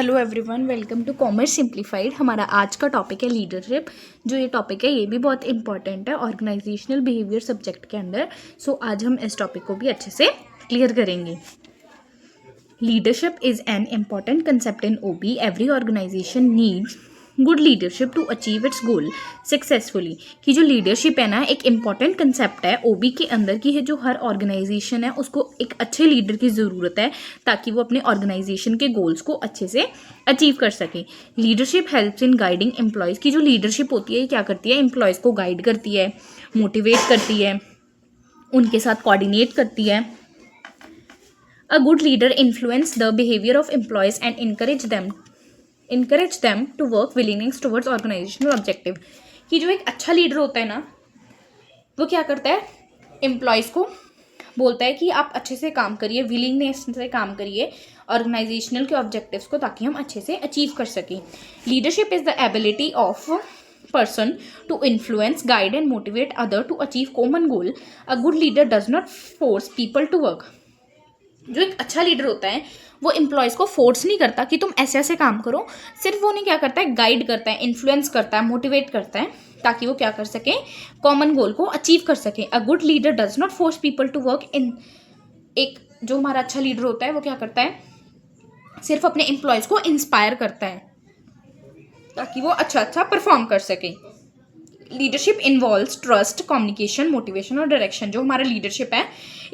Hello everyone, welcome to commerce simplified. हमारा आज का टॉपिक है लीडरशिप। जो ये टॉपिक है ये भी बहुत इंपॉर्टेंट है ऑर्गेनाइजेशनल बिहेवियर सब्जेक्ट के अंदर। सो आज हम इस टॉपिक को भी अच्छे से क्लियर करेंगे। Leadership is an important concept in OB. Every organisation needs good leadership to achieve its goal successfully. कि जो लीडरशिप है ना, एक इम्पॉर्टेंट कंसेप्ट है ओबी के अंदर की है। जो हर ऑर्गेनाइजेशन है उसको एक अच्छे लीडर की ज़रूरत है ताकि वो अपने ऑर्गेनाइजेशन के गोल्स को अच्छे से अचीव कर सके। Leadership helps in guiding employees. की जो लीडरशिप होती है ये क्या करती है, एम्प्लॉयज़ को गाइड करती है, मोटिवेट करती है, उनके साथ कोऑर्डिनेट करती है। A good leader influence the behavior of employees and encourage them to work willingness towards organizational objective। कि जो एक अच्छा लीडर होता है ना, वो क्या करता है, एम्प्लॉयज़ को बोलता है कि आप अच्छे से काम करिए, विलिंगनेस से काम करिए ऑर्गेनाइजेशनल के ऑब्जेक्टिव्स को, ताकि हम अच्छे से अचीव कर सकें। Leadership is the ability of person to influence, guide and motivate other to achieve common goal. A good leader does not force people to work। जो एक अच्छा लीडर होता है वो एम्प्लॉयज़ को फोर्स नहीं करता कि तुम ऐसे ऐसे काम करो। सिर्फ वो नहीं क्या करता है, गाइड करता है, इन्फ्लुएंस करता है, मोटिवेट करता है ताकि वो क्या कर सकें, कॉमन गोल को अचीव कर सकें। A good leader does not force people to work in. एक जो हमारा अच्छा लीडर होता है वो क्या करता है, सिर्फ अपने एम्प्लॉयज़ को इंस्पायर करता है ताकि वो अच्छा परफॉर्म कर सकें। Leadership involves trust, communication, motivation और डायरेक्शन। जो हमारा लीडरशिप है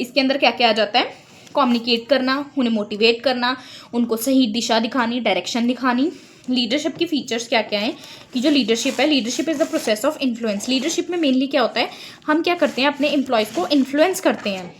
इसके अंदर क्या क्या आ जाता है, कम्युनिकेट करना, उन्हें मोटिवेट करना, उनको सही दिशा दिखानी, डायरेक्शन दिखानी। लीडरशिप की फीचर्स क्या क्या हैं कि जो लीडरशिप है, leadership is the process of influence. Leadership में मेनली क्या होता है, हम क्या करते हैं, अपने एम्प्लॉयज़ को इन्फ्लुएंस करते हैं।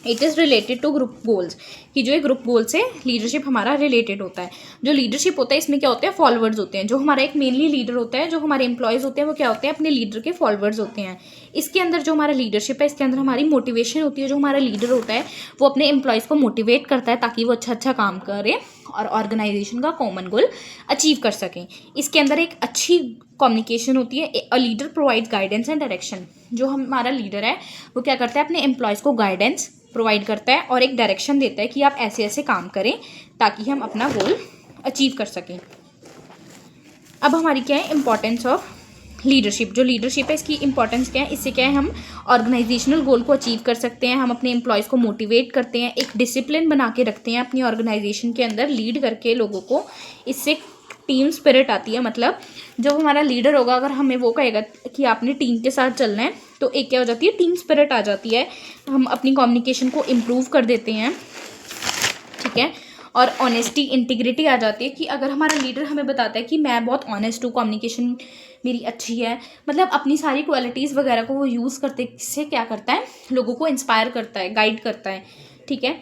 It is related to group goals. कि जो एक ग्रुप गोल से लीडरशिप हमारा रिलेटेड होता है। जो लीडरशिप होता है इसमें क्या होते हैं, फॉलोअर्स होते हैं। जो हमारा एक मेनली लीडर होता है, जो हमारे एम्प्लॉयज़ होते हैं वो क्या होते हैं, अपने लीडर के फॉलोअर्स होते हैं। इसके अंदर जो हमारा लीडरशिप है इसके अंदर हमारी मोटिवेशन होती है। जो हमारा लीडर होता है वो अपने एम्प्लॉयज़ को मोटिवेट करता है ताकि वो अच्छा काम करें और ऑर्गेनाइजेशन का कॉमन गोल अचीव कर सकें। इसके अंदर एक अच्छी कम्युनिकेशन होती है। A leader provides guidance and direction. जो हमारा लीडर है वो क्या करता है, अपने एम्प्लॉयज़ को गाइडेंस प्रोवाइड करता है और एक डायरेक्शन देता है कि आप ऐसे ऐसे काम करें ताकि हम अपना गोल अचीव कर सकें। अब हमारी क्या है, इंपॉर्टेंस ऑफ लीडरशिप। जो लीडरशिप है इसकी इंपॉर्टेंस क्या है, इससे क्या है, हम ऑर्गेनाइजेशनल गोल को अचीव कर सकते हैं, हम अपने एम्प्लॉयज़ को मोटिवेट करते हैं, एक डिसिप्लिन बना के रखते हैं अपनी ऑर्गेनाइजेशन के अंदर, लीड करके लोगों को। इससे टीम स्पिरिट आती है। मतलब जो हमारा लीडर होगा अगर हमें वो कहेगा कि आपने टीम के साथ चलना है तो एक क्या हो जाती है, टीम स्पिरिट आ जाती है। हम अपनी कम्युनिकेशन को इम्प्रूव कर देते हैं, ठीक है। और ऑनेस्टी, इंटीग्रिटी आ जाती है कि अगर हमारा लीडर हमें बताता है कि मैं बहुत ऑनेस्ट हूँ, कम्युनिकेशन मेरी अच्छी है, मतलब अपनी सारी क्वालिटीज़ वगैरह को वो यूज़ करते, इससे क्या करता है, लोगों को इंस्पायर करता है, गाइड करता है, ठीक है।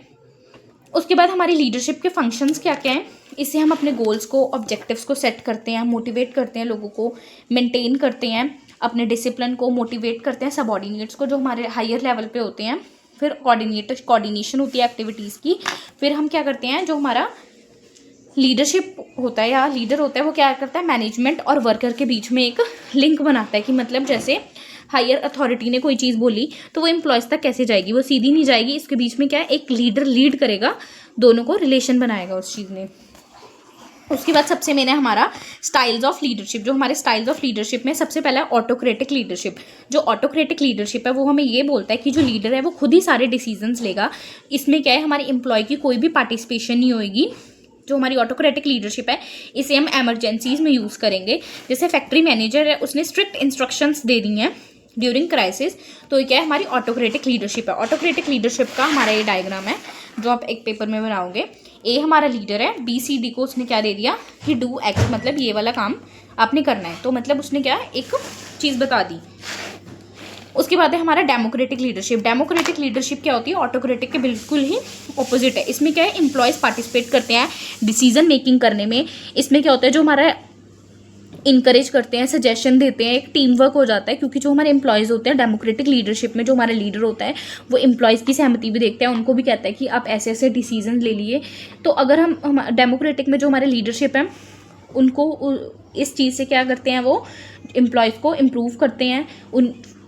उसके बाद हमारी लीडरशिप के फंक्शंस क्या क्या हैं, इससे हम अपने गोल्स को, ऑब्जेक्टिव्स को सेट करते हैं, मोटिवेट करते हैं, लोगों को मेंटेन करते हैं, अपने डिसिप्लिन को मोटिवेट करते हैं, सबऑर्डिनेट्स को जो हमारे हायर लेवल पे होते हैं। फिर कोऑर्डिनेशन होती है एक्टिविटीज़ की। फिर हम क्या करते हैं, जो हमारा लीडरशिप होता है या लीडर होता है वो क्या करता है, मैनेजमेंट और वर्कर के बीच में एक लिंक बनाता है। कि मतलब जैसे हायर अथॉरिटी ने कोई चीज़ बोली तो वो एम्प्लॉयज़ तक कैसे जाएगी, वो सीधी नहीं जाएगी। इसके बीच में क्या है, एक लीडर लीड करेगा, दोनों को रिलेशन बनाएगा उस चीज़ में। उसके बाद सबसे मेन है हमारा स्टाइल्स ऑफ लीडरशिप। जो हमारे स्टाइल्स ऑफ लीडरशिप में सबसे पहला है ऑटोक्रेटिक लीडरशिप। जो ऑटोक्रेटिक लीडरशिप है वो हमें ये बोलता है कि जो लीडर है वो खुद ही सारे डिसीजंस लेगा। इसमें क्या है, हमारे एम्प्लॉय की कोई भी पार्टिसिपेशन नहीं होएगी। जो हमारी ऑटोक्रेटिक लीडरशिप है इसे हम एमरजेंसीज में यूज़ करेंगे। जैसे फैक्ट्री मैनेजर है, उसने स्ट्रिक्ट इंस्ट्रक्शंस दे दी हैं ड्यूरिंग क्राइसिस, तो ये क्या है, हमारी ऑटोक्रेटिक लीडरशिप है। ऑटोक्रेटिक लीडरशिप का हमारा ये डायग्राम है जो आप एक पेपर में बनाओगे। ए हमारा लीडर है, बी सी डी को उसने क्या दे दिया कि डू एक्स, मतलब ये वाला काम आपने करना है। तो मतलब उसने क्या एक चीज़ बता दी। उसके बाद है हमारा डेमोक्रेटिक लीडरशिप। डेमोक्रेटिक लीडरशिप क्या होती है, ऑटोक्रेटिक के बिल्कुल ही ऑपोजिट है। इसमें क्या है, एम्प्लॉयज़ पार्टिसिपेट करते हैं डिसीजन मेकिंग करने में। इसमें क्या होता है, जो हमारा इनकरेज करते हैं, सजेशन देते हैं, एक टीम वर्क हो जाता है। क्योंकि जो हमारे एम्प्लॉयज़ होते हैं डेमोक्रेटिक लीडरशिप में, जो हमारा लीडर होता है वो एम्प्लॉयज़ की सहमति भी देखता है, उनको भी कहता है कि आप ऐसे ऐसे डिसीजन ले लिए। तो अगर हम डेमोक्रेटिक में जो हमारे लीडरशिप है उनको इस चीज़ से क्या करते हैं, वो एम्प्लॉयज़ को इम्प्रूव करते हैं,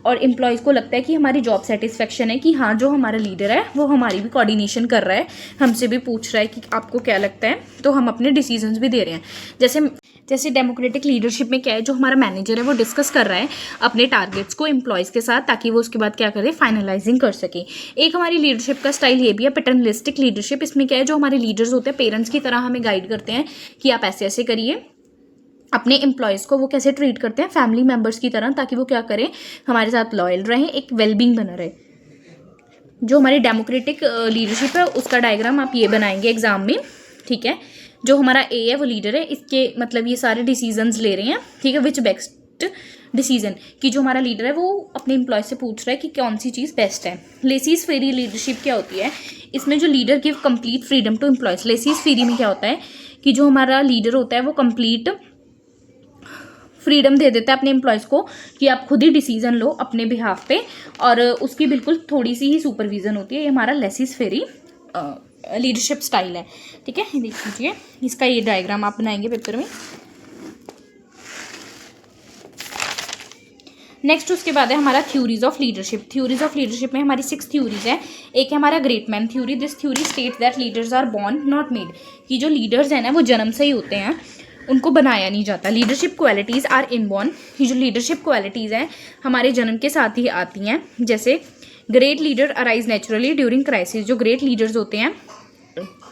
और एम्प्लॉयज़ को लगता है कि हमारी जॉब सेटिस्फेक्शन है कि हाँ जो हमारा लीडर है वो हमारी भी कोऑर्डिनेशन कर रहा है, हमसे भी पूछ रहा है कि आपको क्या लगता है, तो हम अपने डिसीजंस भी दे रहे हैं। जैसे डेमोक्रेटिक लीडरशिप में क्या है, जो हमारा मैनेजर है वो डिस्कस कर रहा है अपने टारगेट्स को एम्प्लॉयज़ के साथ, ताकि वो उसके बाद क्या करे, फाइनलाइजिंग कर सके। एक हमारी लीडरशिप का स्टाइल ये भी है पैटर्नलिस्टिक लीडरशिप। इसमें क्या है, जो हमारे लीडर्स होते हैं पेरेंट्स की तरह हमें गाइड करते हैं कि आप ऐसे ऐसे करिए। अपने एम्प्लॉयज़ को वो कैसे ट्रीट करते हैं, फैमिली मेम्बर्स की तरह, ताकि वो क्या करें, हमारे साथ लॉयल रहें, एक वेलबींग बना रहे। जो हमारी डेमोक्रेटिक लीडरशिप है उसका डायग्राम आप ये बनाएंगे एग्जाम में, ठीक है। जो हमारा ए है वो लीडर है, इसके मतलब ये सारे डिसीजंस ले रहे हैं, ठीक है, विच बेस्ट डिसीजन, कि जो हमारा लीडर है वो अपने एम्प्लॉय से पूछ रहा है कि कौन सी चीज़ बेस्ट है। लेसीज फेरी लीडरशिप क्या होती है, इसमें जो leader give complete freedom to employees. Laissez faire में क्या होता है कि जो हमारा लीडर होता है वो कंप्लीट फ्रीडम दे देता है अपने एम्प्लॉयज़ को कि आप खुद ही डिसीजन लो अपने बिहाफ पे, और उसकी बिल्कुल थोड़ी सी ही सुपरविजन होती है। ये हमारा लेसिस फेरी लीडरशिप स्टाइल है, ठीक है। देख लीजिए, इसका ये डायग्राम आप बनाएंगे पेपर में। नेक्स्ट उसके बाद है हमारा theories of leadership. Theories of leadership में हमारी 6 थ्योरीज है। एक है हमारा great man theory. This theory states that leaders are born not made, कि जो लीडर्स हैं ना वो जन्म से ही होते हैं, उनको बनाया नहीं जाता। लीडरशिप क्वालिटीज़ आर इनबॉर्न, ये जो लीडरशिप क्वालिटीज़ हैं हमारे जन्म के साथ ही आती हैं। जैसे great leader arise naturally during crisis, जो ग्रेट लीडर्स होते हैं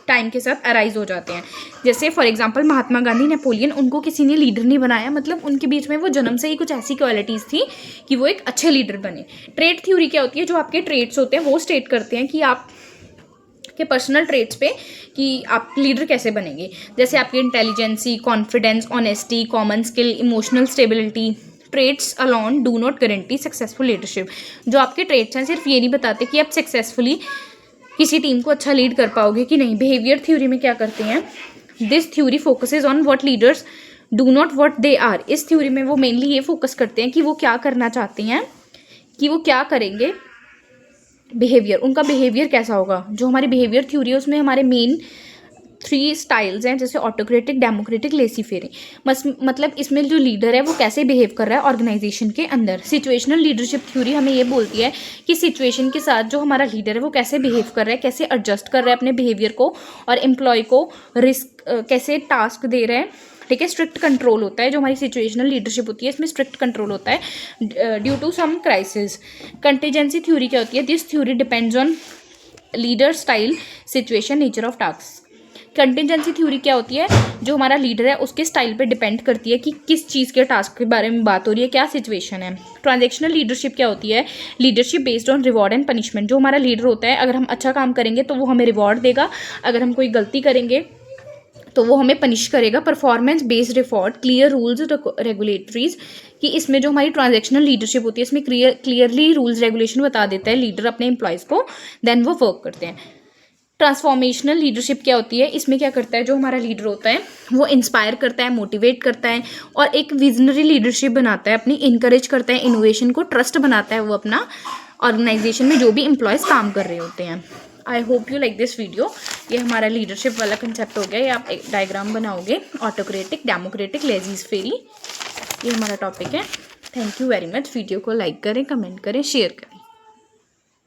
टाइम के साथ अराइज हो जाते हैं। जैसे for example Mahatma Gandhi, Napoleon, उनको किसी ने लीडर नहीं बनाया, मतलब उनके बीच में वो जन्म से ही कुछ ऐसी क्वालिटीज़ थी कि वो एक अच्छे लीडर बने। ट्रेट थ्योरी क्या होती है, जो आपके ट्रेट्स होते हैं वो स्टेट करते हैं कि आप के पर्सनल ट्रेट्स पे कि आप लीडर कैसे बनेंगे। जैसे आपकी intelligence, confidence, honesty, common skill, emotional stability. Traits alone do not guarantee successful leadership. जो आपके ट्रेट्स हैं सिर्फ ये नहीं बताते कि आप सक्सेसफुली किसी टीम को अच्छा लीड कर पाओगे कि नहीं। बिहेवियर थ्योरी में क्या करते हैं, this theory focuses on what leaders do not what they are. इस थ्योरी में वो मेनली ये फोकस करते हैं कि वो क्या करना चाहते हैं, कि वो क्या करेंगे, बिहेवियर, उनका बिहेवियर कैसा होगा। जो हमारी बिहेवियर थ्योरी है उसमें हमारे मेन 3 स्टाइल्स हैं, जैसे ऑटोक्रेटिक, डेमोक्रेटिक, लेसी फेरी। मतलब इसमें जो लीडर है वो कैसे बिहेव कर रहा है ऑर्गेनाइजेशन के अंदर। सिचुएशनल लीडरशिप थ्योरी हमें ये बोलती है कि सिचुएशन के साथ जो हमारा लीडर है वो कैसे बिहेव कर रहा है, कैसे एडजस्ट कर रहा है अपने बिहेवियर को, और एम्प्लॉय को रिस्क कैसे टास्क दे रहा है, ठीक है। स्ट्रिक्ट कंट्रोल होता है, जो हमारी सिचुएशनल लीडरशिप होती है इसमें स्ट्रिक्ट कंट्रोल होता है due to some crisis. Contingency theory क्या होती है, this theory depends on leader style, situation, nature of task. Contingency theory क्या होती है, जो हमारा लीडर है उसके स्टाइल पे डिपेंड करती है कि किस चीज़ के टास्क के बारे में बात हो रही है, क्या सिचुएशन है। ट्रांजैक्शनल लीडरशिप क्या होती है, leadership based on reward and punishment. जो हमारा लीडर होता है अगर हम अच्छा काम करेंगे तो वो हमें रिवॉर्ड देगा, अगर हम कोई गलती करेंगे तो वो हमें पनिश करेगा। Performance based reward, clear rules regulations, कि इसमें जो हमारी ट्रांजैक्शनल लीडरशिप होती है इसमें क्लियरली रूल्स रेगुलेशन बता देता है लीडर अपने एम्प्लॉयज़ को, देन वो वर्क करते हैं। ट्रांसफॉर्मेशनल लीडरशिप क्या होती है, इसमें क्या करता है जो हमारा लीडर होता है वो इंस्पायर करता है, मोटिवेट करता है, और एक विजनरी लीडरशिप बनाता है अपनी, इनकरेज करता है इनोवेशन को, ट्रस्ट बनाता है वो अपना ऑर्गेनाइजेशन में जो भी एम्प्लॉयज़ काम कर रहे होते हैं। I hope you like this video. ये हमारा लीडरशिप वाला कंसेप्ट हो गया। ये आप एक डायग्राम बनाओगे, ऑटोक्रेटिक, डेमोक्रेटिक, लेजीज फेरी, ये हमारा टॉपिक है। Thank you very much. Video को लाइक करें, कमेंट करें, शेयर करें।